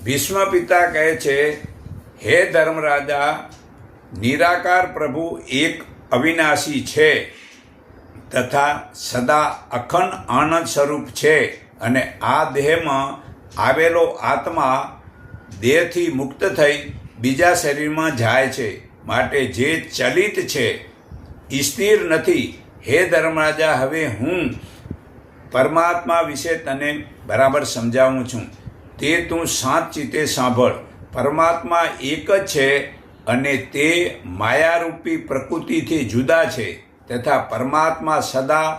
ભીષ્મ પિતા કહે છે, હે ધર્મરાજા, નિરાકાર પ્રભુ એક અવિનાશી છે તથા સદા અખંડ આનંદ સ્વરૂપ છે, અને આ દેહમાં આવેલો આત્મા દેહથી મુક્ત થઈ બીજા શરીરમાં જાય છે, માટે જે ચલિત છે, સ્થિર નથી. હે ધર્મરાજા, હવે હું પરમાત્મા વિશે તને બરાબર સમજાવું છું, તે તું શાંત ચિત્તે સાંભળ. પરમાત્મા એક જ છે અને તે માયારૂપી પ્રકૃતિથી જુદા છે, તથા પરમાત્મા સદા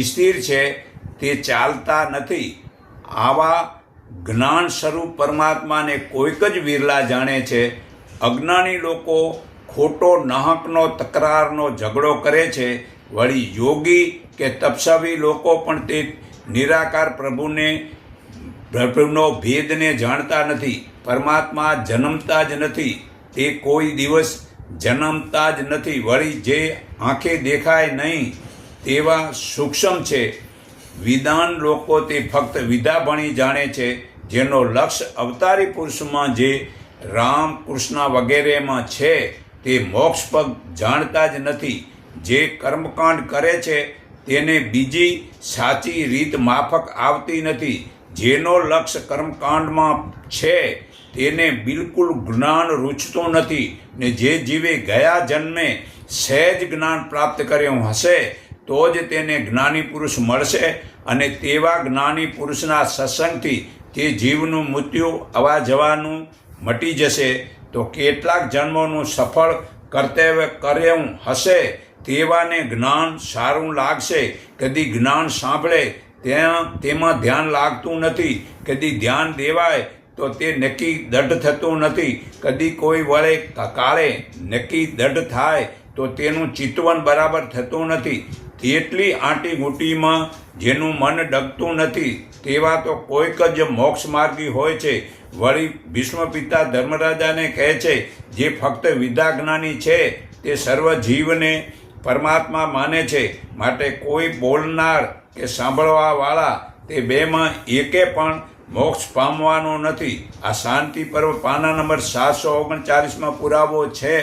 સ્થિર છે, તે ચાલતા નથી. આવા જ્ઞાન સ્વરૂપ પરમાત્માને કોઈક જ વિરલા જાણે છે. અજ્ઞાની લોકો ખોટો નાહકનો તકરારનો ઝઘડો કરે છે. વળી યોગી કે તપસ્વી લોકો પણ તે નિરાકાર પ્રભુનો ભેદને જાણતા નથી. પરમાત્મા જન્મતા જ નથી, તે કોઈ દિવસ જન્મતા જ નથી. વળી જે આંખે દેખાય નહીં તેવા સૂક્ષ્મ છે. વિદ્વાન લોકો તે ફક્ત વિદ્યા ભણી જાણે છે, જેનો લક્ષ્ય અવતારી પુરુષમાં જે રામ કૃષ્ણ વગેરેમાં છે તે મોક્ષપદ જાણતા જ નથી. જે કર્મકાંડ કરે છે તેને બીજી સાચી રીત માફક આવતી નથી. જેનો લક્ષ્ય કર્મકાંડમાં છે તેને બિલકુલ જ્ઞાન રૂચતું નથી, ને જે જીવે ગયા જન્મે સહેજ જ્ઞાન પ્રાપ્ત કર્યું હશે તો જ તેને જ્ઞાની પુરુષ મળશે, અને તેવા જ્ઞાની પુરુષના સત્સંગથી તે જીવનું મૃત્યુ આવવા જવાનું મટી જશે. તો કેટલાક જન્મોનું સફળ કર્તવ્ય કર્યું હશે તેવાને જ્ઞાન સારું લાગશે. કદી જ્ઞાન સાંભળે તેમાં ધ્યાન લાગતું નથી, કદી ધ્યાન દેવાય તો તે નક્કી દઢ થતું નથી, કદી કોઈ વળે કાળે નક્કી દઢ થાય તો તેનું ચિતવન બરાબર થતું નથી. તેટલી આંટી ઘૂંટીમાં જેનું મન ડગતું નથી તેવા તો કોઈક જ મોક્ષ માર્ગી હોય છે. વળી ભીષ્મ પિતા ધર્મરાજાને કહે છે, જે ફક્ત વિદ્યાજ્ઞાની છે તે સર્વ જીવને પરમાત્મા માને છે, માટે કોઈ બોલનાર કે સાંભળવાવાળા તે બેમાં એકે પણ મોક્ષ પામવાનો નથી. આ શાંતિ પર્વ પાના નંબર 739માં પુરાવો છે.